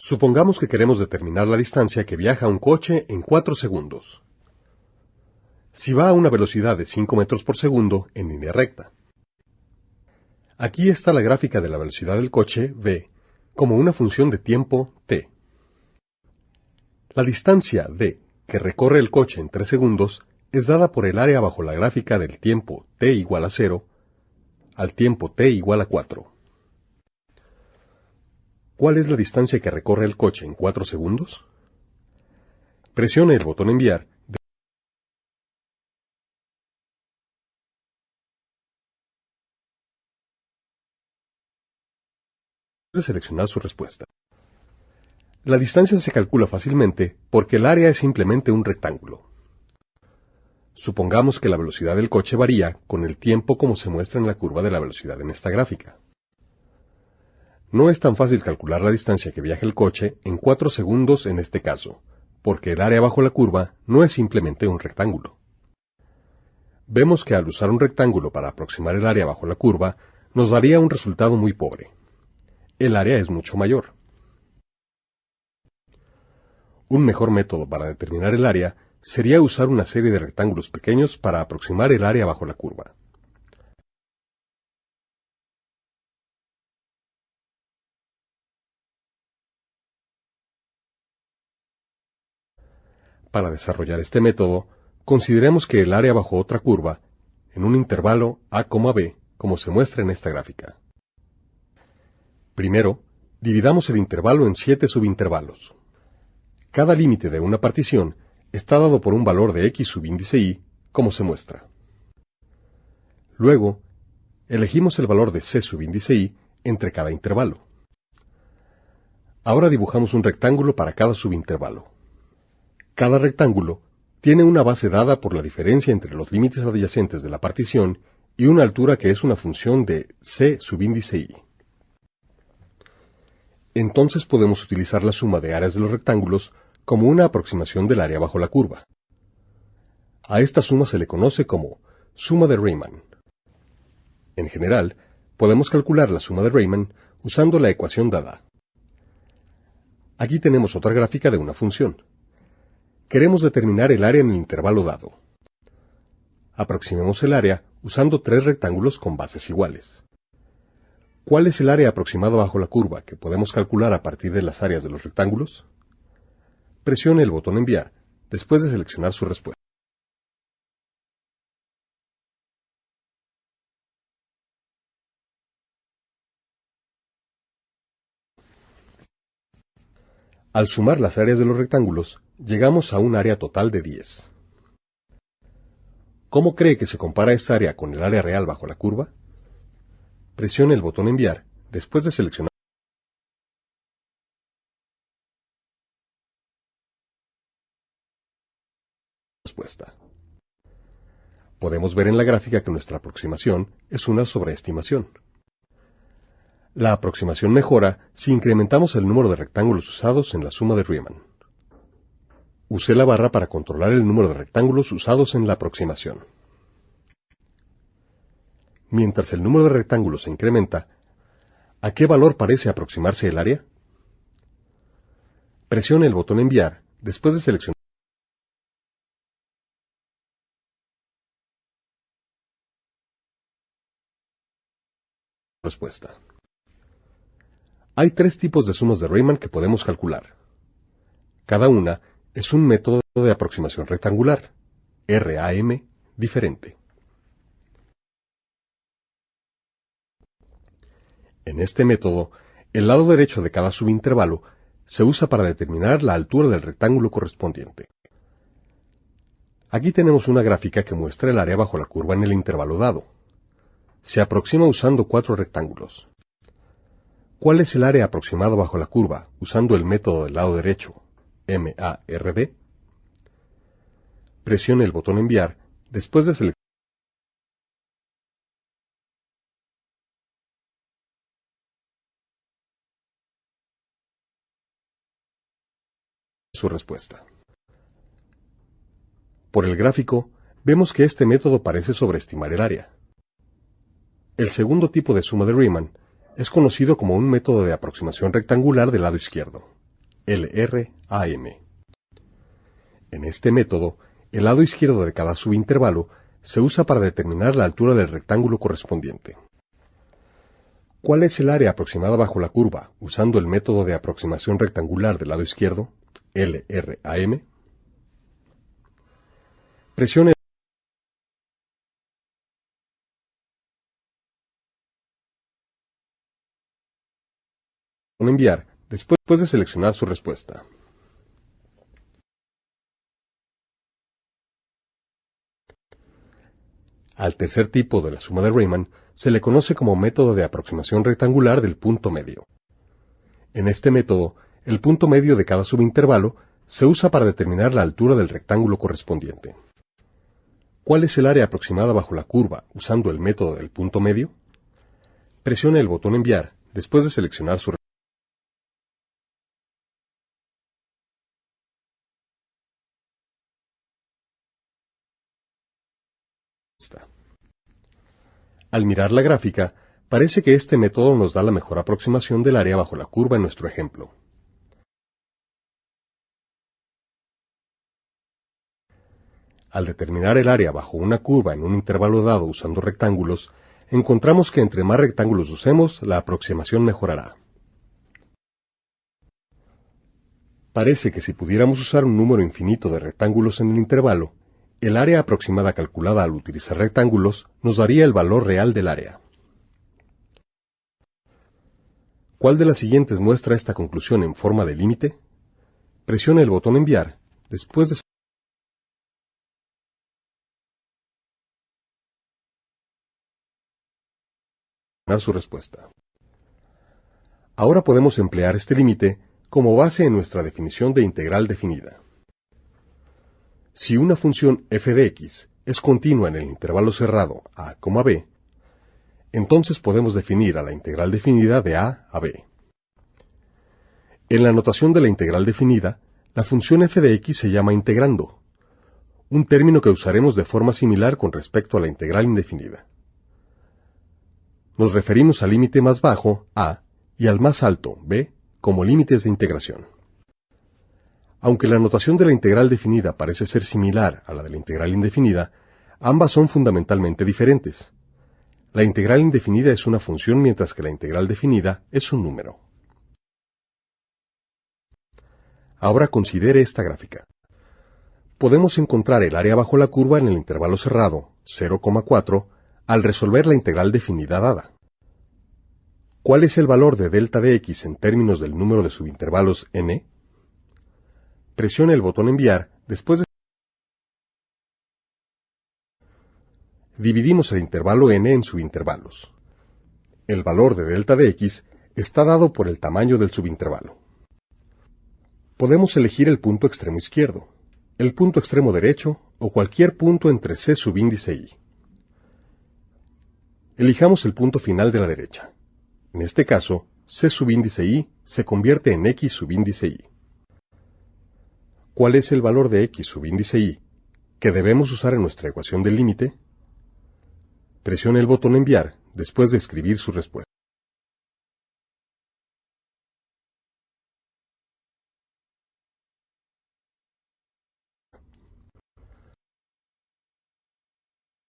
Supongamos que queremos determinar la distancia que viaja un coche en 4 segundos. Si va a una velocidad de 5 metros por segundo en línea recta. Aquí está la gráfica de la velocidad del coche, v, como una función de tiempo, t. La distancia, d, que recorre el coche en 3 segundos, es dada por el área bajo la gráfica del tiempo t igual a 0 al tiempo t igual a 4. ¿Cuál es la distancia que recorre el coche en 4 segundos? Presione el botón Enviar de seleccionar su respuesta. La distancia se calcula fácilmente porque el área es simplemente un rectángulo. Supongamos que la velocidad del coche varía con el tiempo como se muestra en la curva de la velocidad en esta gráfica. No es tan fácil calcular la distancia que viaja el coche en 4 segundos en este caso, porque el área bajo la curva no es simplemente un rectángulo. Vemos que al usar un rectángulo para aproximar el área bajo la curva, nos daría un resultado muy pobre. El área es mucho mayor. Un mejor método para determinar el área sería usar una serie de rectángulos pequeños para aproximar el área bajo la curva. Para desarrollar este método, consideremos que el área bajo otra curva, en un intervalo a, b, como se muestra en esta gráfica. Primero, dividamos el intervalo en 7 subintervalos. Cada límite de una partición está dado por un valor de x subíndice y, como se muestra. Luego, elegimos el valor de c subíndice y entre cada intervalo. Ahora dibujamos un rectángulo para cada subintervalo. Cada rectángulo tiene una base dada por la diferencia entre los límites adyacentes de la partición y una altura que es una función de c subíndice y. Entonces podemos utilizar la suma de áreas de los rectángulos como una aproximación del área bajo la curva. A esta suma se le conoce como suma de Riemann. En general, podemos calcular la suma de Riemann usando la ecuación dada. Aquí tenemos otra gráfica de una función. Queremos determinar el área en el intervalo dado. Aproximemos el área usando 3 rectángulos con bases iguales. ¿Cuál es el área aproximada bajo la curva que podemos calcular a partir de las áreas de los rectángulos? Presione el botón Enviar después de seleccionar su respuesta. Al sumar las áreas de los rectángulos, llegamos a un área total de 10. ¿Cómo cree que se compara esta área con el área real bajo la curva? Presione el botón Enviar después de seleccionar la respuesta. Podemos ver en la gráfica que nuestra aproximación es una sobreestimación. La aproximación mejora si incrementamos el número de rectángulos usados en la suma de Riemann. Use la barra para controlar el número de rectángulos usados en la aproximación. Mientras el número de rectángulos se incrementa, ¿a qué valor parece aproximarse el área? Presione el botón Enviar después de seleccionar la respuesta. Hay 3 tipos de sumas de Riemann que podemos calcular. Cada una es un método de aproximación rectangular, RAM, diferente. En este método, el lado derecho de cada subintervalo se usa para determinar la altura del rectángulo correspondiente. Aquí tenemos una gráfica que muestra el área bajo la curva en el intervalo dado. Se aproxima usando 4 rectángulos. ¿Cuál es el área aproximada bajo la curva usando el método del lado derecho, MARD? Presione el botón Enviar después de seleccionar su respuesta. Por el gráfico, vemos que este método parece sobreestimar el área. El segundo tipo de suma de Riemann es conocido como un método de aproximación rectangular del lado izquierdo, LRAM. En este método, el lado izquierdo de cada subintervalo se usa para determinar la altura del rectángulo correspondiente. ¿Cuál es el área aproximada bajo la curva usando el método de aproximación rectangular del lado izquierdo, LRAM? Presione en enviar después de seleccionar su respuesta. Al tercer tipo de la suma de Riemann se le conoce como método de aproximación rectangular del punto medio. En este método, el punto medio de cada subintervalo se usa para determinar la altura del rectángulo correspondiente. ¿Cuál es el área aproximada bajo la curva usando el método del punto medio? Presione el botón Enviar después de seleccionar su respuesta. Al mirar la gráfica, parece que este método nos da la mejor aproximación del área bajo la curva en nuestro ejemplo. Al determinar el área bajo una curva en un intervalo dado usando rectángulos, encontramos que entre más rectángulos usemos, la aproximación mejorará. Parece que si pudiéramos usar un número infinito de rectángulos en el intervalo, el área aproximada calculada al utilizar rectángulos nos daría el valor real del área. ¿Cuál de las siguientes muestra esta conclusión en forma de límite? Presione el botón Enviar después de seleccionar su respuesta. Ahora podemos emplear este límite como base en nuestra definición de integral definida. Si una función f de x es continua en el intervalo cerrado a, b, entonces podemos definir a la integral definida de a b. En la notación de la integral definida, la función f de x se llama integrando, un término que usaremos de forma similar con respecto a la integral indefinida. Nos referimos al límite más bajo, a, y al más alto, b, como límites de integración. Aunque la notación de la integral definida parece ser similar a la de la integral indefinida, ambas son fundamentalmente diferentes. La integral indefinida es una función mientras que la integral definida es un número. Ahora considere esta gráfica. Podemos encontrar el área bajo la curva en el intervalo cerrado, 0,4, al resolver la integral definida dada. ¿Cuál es el valor de delta de x en términos del número de subintervalos n? Presione el botón Enviar después de dividimos el intervalo n en subintervalos. El valor de delta de x está dado por el tamaño del subintervalo. Podemos elegir el punto extremo izquierdo, el punto extremo derecho o cualquier punto entre c subíndice y. Elijamos el punto final de la derecha. En este caso, c subíndice y se convierte en x subíndice y. ¿Cuál es el valor de x subíndice y que debemos usar en nuestra ecuación del límite? Presione el botón Enviar después de escribir su respuesta.